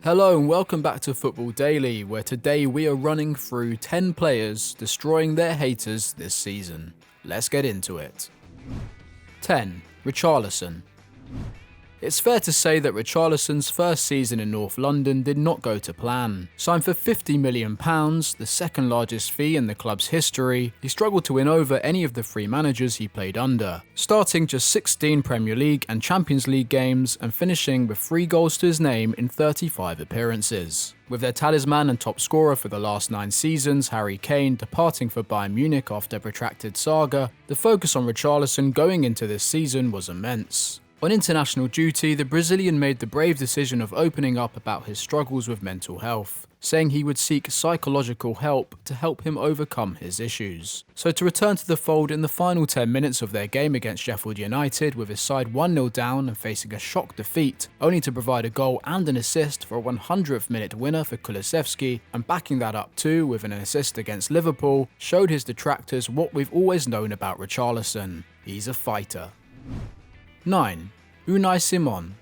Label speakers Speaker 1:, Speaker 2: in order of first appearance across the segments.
Speaker 1: Hello and welcome back to Football Daily, where today we are running through 10 players destroying their haters this season. Let's get into it. 10. RICHARLISON. It's fair to say that RICHARLISON's first season in North London did not go to plan. Signed for £50 million, the second largest fee in the club's history, he struggled to win over any of the three managers he played under, starting just 16 Premier League and Champions League games and finishing with 3 goals to his name in 35 appearances. With their talisman and top scorer for the last 9 seasons, Harry Kane, departing for Bayern Munich after a protracted saga, the focus on RICHARLISON going into this season was immense. On international duty, the Brazilian made the brave decision of opening up about his struggles with mental health, saying he would seek psychological help to help him overcome his issues. So to return to the fold in the final 10 minutes of their game against Sheffield United with his side 1-0 down and facing a shock defeat, only to provide a goal and an assist for a 100th minute winner for Kulusevski, and backing that up too with an assist against Liverpool, showed his detractors what we've always known about RICHARLISON. He's a fighter. 9. Unai Simon.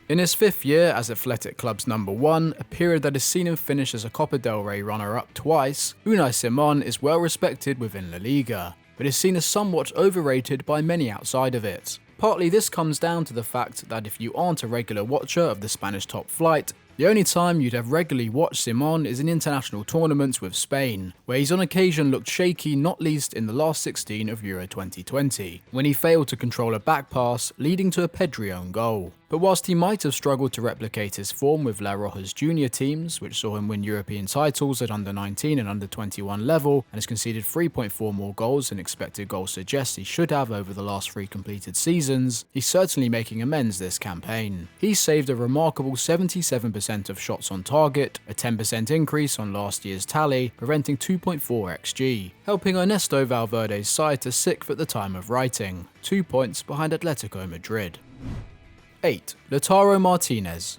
Speaker 1: In his 5th year as Athletic Club's number 1, a period that has seen him finish as a Copa del Rey runner-up twice, Unai Simon is well respected within La Liga, but is seen as somewhat overrated by many outside of it. Partly this comes down to the fact that if you aren't a regular watcher of the Spanish top flight, the only time you'd have regularly watched Simon is in international tournaments with Spain, where he's on occasion looked shaky, not least in the last 16 of Euro 2020, when he failed to control a back pass, leading to a Pedri own goal. But whilst he might have struggled to replicate his form with La Roja's junior teams, which saw him win European titles at under-19 and under-21 level, and has conceded 3.4 more goals than expected goals suggest he should have over the last 3 completed seasons, he's certainly making amends this campaign. He saved a remarkable 77% of shots on target, a 10% increase on last year's tally, preventing 2.4 xG, helping Ernesto Valverde's side to 6th at the time of writing, 2 points behind Atletico Madrid. 8. Lautaro Martinez.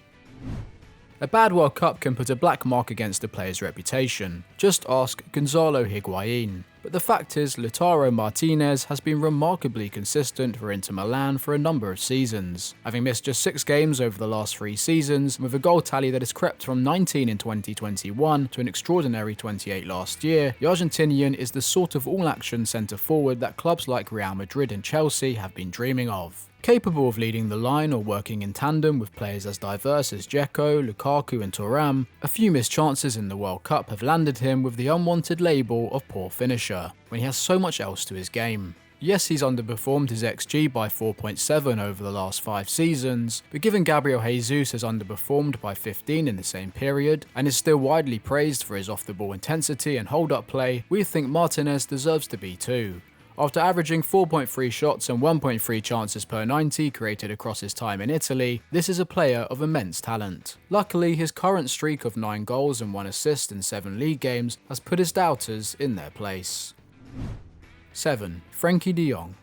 Speaker 1: A bad World Cup can put a black mark against a player's reputation. Just ask Gonzalo Higuain. But the fact is, Lautaro Martinez has been remarkably consistent for Inter Milan for a number of seasons, having missed just 6 games over the last 3 seasons, with a goal tally that has crept from 19 in 2021 to an extraordinary 28 last year. The Argentinian is the sort of all-action centre-forward that clubs like Real Madrid and Chelsea have been dreaming of. Capable of leading the line or working in tandem with players as diverse as Dzeko, Lukaku and Thuram, a few missed chances in the World Cup have landed him with the unwanted label of poor finisher, when he has so much else to his game. Yes, he's underperformed his XG by 4.7 over the last 5 seasons, but given Gabriel Jesus has underperformed by 15 in the same period, and is still widely praised for his off-the-ball intensity and hold-up play, we think Martinez deserves to be too. After averaging 4.3 shots and 1.3 chances per 90 created across his time in Italy, this is a player of immense talent. Luckily, his current streak of 9 goals and 1 assist in 7 league games has put his doubters in their place. 7. Frenkie de Jong.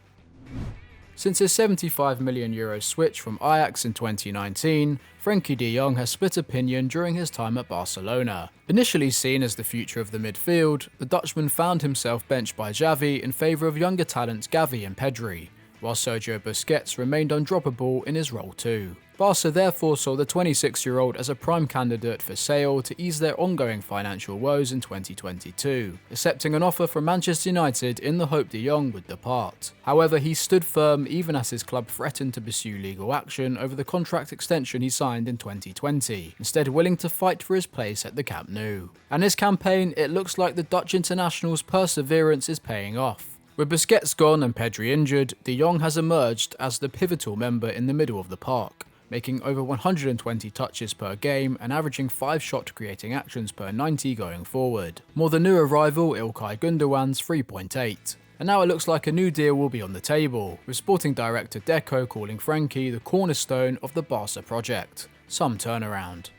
Speaker 1: Since his €75 million switch from Ajax in 2019, Frenkie de Jong has split opinion during his time at Barcelona. Initially seen as the future of the midfield, the Dutchman found himself benched by Xavi in favour of younger talents Gavi and Pedri, while Sergio Busquets remained undroppable in his role too. Barca therefore saw the 26-year-old as a prime candidate for sale to ease their ongoing financial woes in 2022, accepting an offer from Manchester United in the hope de Jong would depart. However, he stood firm even as his club threatened to pursue legal action over the contract extension he signed in 2020, instead willing to fight for his place at the Camp Nou. And his campaign, it looks like the Dutch international's perseverance is paying off. With Busquets gone and Pedri injured, de Jong has emerged as the pivotal member in the middle of the park, making over 120 touches per game and averaging 5 shot creating actions per 90 going forward, more than new arrival Ilkay Gundogan's 3.8. And now it looks like a new deal will be on the table, with sporting director Deco calling Frenkie the cornerstone of the Barca project. Some turnaround.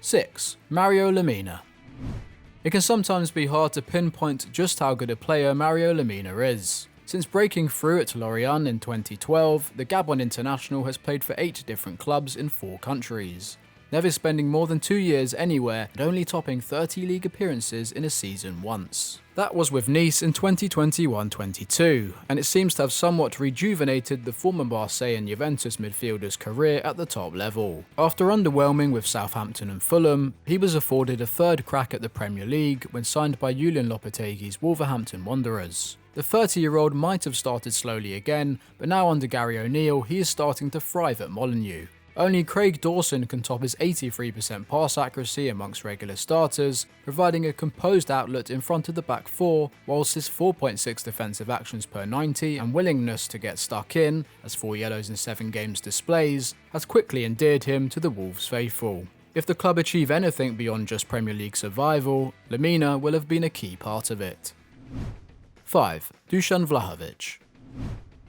Speaker 1: 6. Mario Lemina. It can sometimes be hard to pinpoint just how good a player Mario Lemina is. Since breaking through at Lorient in 2012, the Gabon international has played for 8 different clubs in 4 countries. never spending more than 2 years anywhere and only topping 30 league appearances in a season once. That was with Nice in 2021-22, and it seems to have somewhat rejuvenated the former Marseille and Juventus midfielder's career at the top level. After underwhelming with Southampton and Fulham, he was afforded a third crack at the Premier League when signed by Julian Lopetegui's Wolverhampton Wanderers. The 30-year-old might have started slowly again, but now under Gary O'Neill he is starting to thrive at Molineux. Only Craig Dawson can top his 83% pass accuracy amongst regular starters, providing a composed outlet in front of the back four, whilst his 4.6 defensive actions per 90 and willingness to get stuck in, as 4 yellows in 7 games displays, has quickly endeared him to the Wolves faithful. If the club achieve anything beyond just Premier League survival, Lemina will have been a key part of it. 5. Dusan Vlahovic.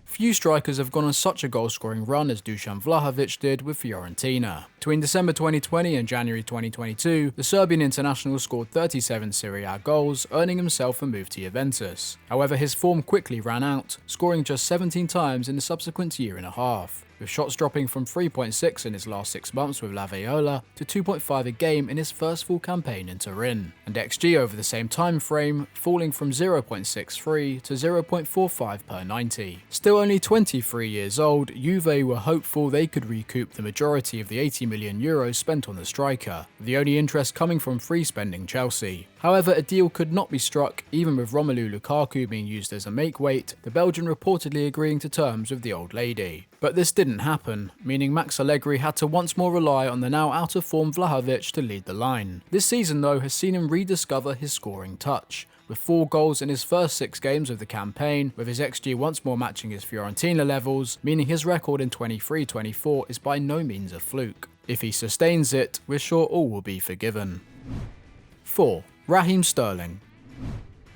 Speaker 1: Few strikers have gone on such a goal-scoring run as Dusan Vlahovic did with Fiorentina. Between December 2020 and January 2022, the Serbian international scored 37 Serie A goals, earning himself a move to Juventus. However, his form quickly ran out, scoring just 17 times in the subsequent year and a half, with shots dropping from 3.6 in his last 6 months with La Viola to 2.5 a game in his first full campaign in Turin, and XG over the same time frame falling from 0.63 to 0.45 per 90. Still only 23 years old, Juve were hopeful they could recoup the majority of the €80 million spent on the striker, with the only interest coming from free spending Chelsea. However, a deal could not be struck, even with Romelu Lukaku being used as a make-weight, the Belgian reportedly agreeing to terms with the old lady. But this didn't happen, meaning Max Allegri had to once more rely on the now out-of-form Vlahovic to lead the line. This season though has seen him rediscover his scoring touch, with 4 goals in his first 6 games of the campaign, with his XG once more matching his Fiorentina levels, meaning his record in 23-24 is by no means a fluke. If he sustains it, we're sure all will be forgiven. 4. Raheem Sterling.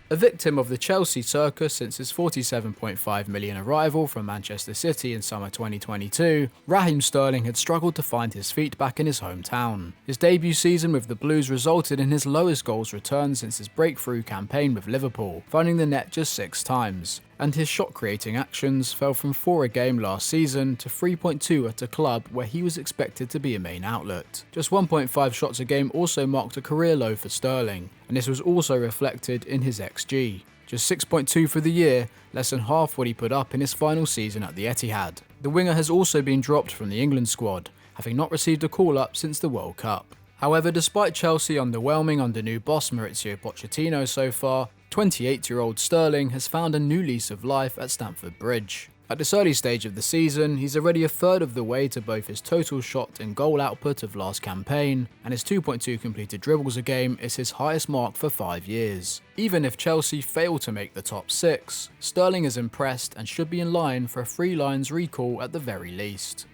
Speaker 1: A victim of the Chelsea circus since his £47.5 million arrival from Manchester City in summer 2022, Raheem Sterling had struggled to find his feet back in his hometown. His debut season with the Blues resulted in his lowest goals return since his breakthrough campaign with Liverpool, finding the net just 6 times. And his shot-creating actions fell from 4 a game last season to 3.2 at a club where he was expected to be a main outlet. Just 1.5 shots a game also marked a career low for Sterling, and this was also reflected in his XG. Just 6.2 for the year, less than half what he put up in his final season at the Etihad. The winger has also been dropped from the England squad, having not received a call-up since the World Cup. However, despite Chelsea underwhelming under new boss Mauricio Pochettino so far, 28-year-old Sterling has found a new lease of life at Stamford Bridge. At this early stage of the season, he's already a third of the way to both his total shot and goal output of last campaign, and his 2.2 completed dribbles a game is his highest mark for 5 years. Even if Chelsea fail to make the top 6, Sterling is impressed and should be in line for a 3 lines recall at the very least.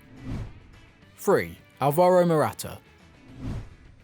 Speaker 1: 3. Alvaro Morata.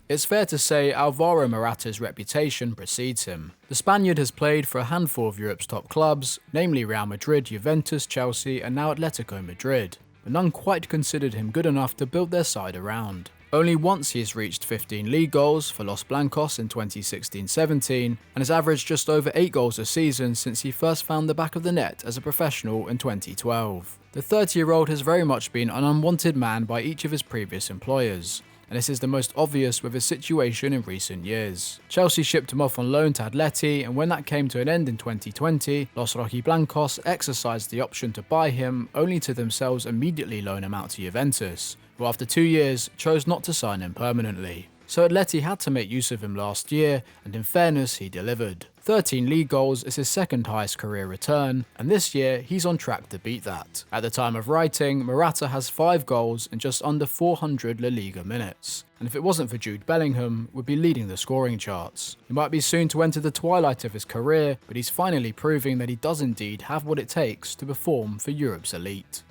Speaker 1: It's fair to say Alvaro Morata's reputation precedes him. The Spaniard has played for a handful of Europe's top clubs, namely Real Madrid, Juventus, Chelsea and now Atletico Madrid, but none quite considered him good enough to build their side around. Only once he has reached 15 league goals for Los Blancos in 2016-17 and has averaged just over 8 goals a season since he first found the back of the net as a professional in 2012. The 30-year-old has very much been an unwanted man by each of his previous employers, and this is the most obvious with his situation in recent years. Chelsea shipped him off on loan to Atleti, and when that came to an end in 2020, Los Rojiblancos exercised the option to buy him, only to themselves immediately loan him out to Juventus, who after 2 years chose not to sign him permanently. So Atleti had to make use of him last year, and in fairness he delivered. 13 league goals is his second highest career return, and this year he's on track to beat that. At the time of writing, Morata has 5 goals and just under 400 La Liga minutes, and if it wasn't for Jude Bellingham, would be leading the scoring charts. He might be soon to enter the twilight of his career, but he's finally proving that he does indeed have what it takes to perform for Europe's elite.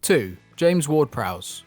Speaker 1: 2. James Ward-Prowse.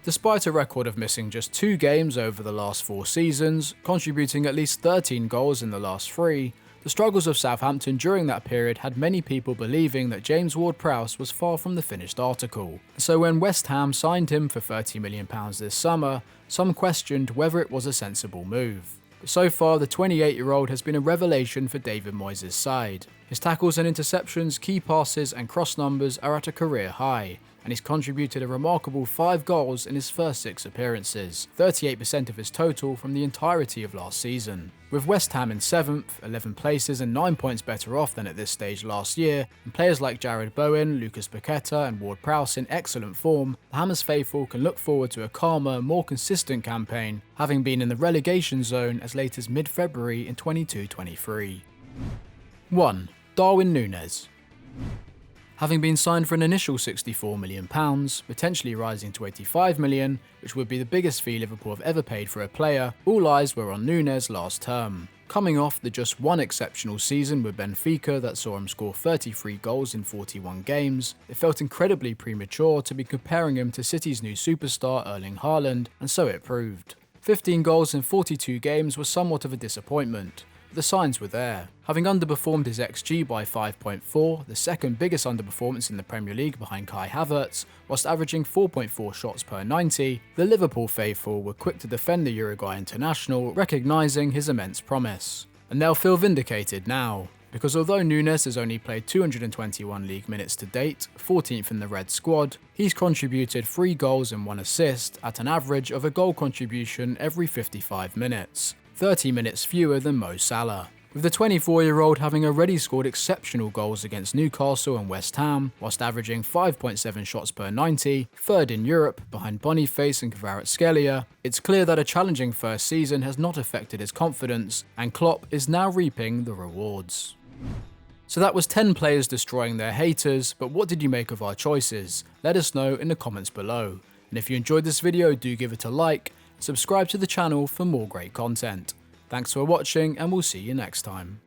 Speaker 1: Despite a record of missing just 2 games over the last 4 seasons, contributing at least 13 goals in the last 3, the struggles of Southampton during that period had many people believing that James Ward-Prowse was far from the finished article. So when West Ham signed him for £30 million this summer, some questioned whether it was a sensible move. But so far, the 28-year-old has been a revelation for David Moyes' side. His tackles and interceptions, key passes and cross numbers are at a career high, and he's contributed a remarkable 5 goals in his first 6 appearances, 38% of his total from the entirety of last season. With West Ham in 7th, 11 places and 9 points better off than at this stage last year, and players like Jarrod Bowen, Lucas Paqueta and Ward-Prowse in excellent form, the Hammers faithful can look forward to a calmer, more consistent campaign, having been in the relegation zone as late as mid-February in 22-23. 1. Darwin Núñez. Having been signed for an initial £64 million, potentially rising to £85 million, which would be the biggest fee Liverpool have ever paid for a player, all eyes were on Núñez last term. Coming off the just one exceptional season with Benfica that saw him score 33 goals in 41 games, it felt incredibly premature to be comparing him to City's new superstar Erling Haaland, and so it proved. 15 goals in 42 games was somewhat of a disappointment. The signs were there. Having underperformed his XG by 5.4, the second biggest underperformance in the Premier League behind Kai Havertz, whilst averaging 4.4 shots per 90, the Liverpool faithful were quick to defend the Uruguay international, recognising his immense promise. And they'll feel vindicated now, because although Núñez has only played 221 league minutes to date, 14th in the Red squad, he's contributed 3 goals and 1 assist at an average of a goal contribution every 55 minutes. 30 minutes fewer than Mo Salah, with the 24-year-old having already scored exceptional goals against Newcastle and West Ham, whilst averaging 5.7 shots per 90, third in Europe behind Boniface and Kvaratskhelia. It's clear that a challenging first season has not affected his confidence, and Klopp is now reaping the rewards. So that was 10 players destroying their haters, but what did you make of our choices? Let us know in the comments below. And if you enjoyed this video, do give it a like, subscribe to the channel for more great content. Thanks for watching, and we'll see you next time.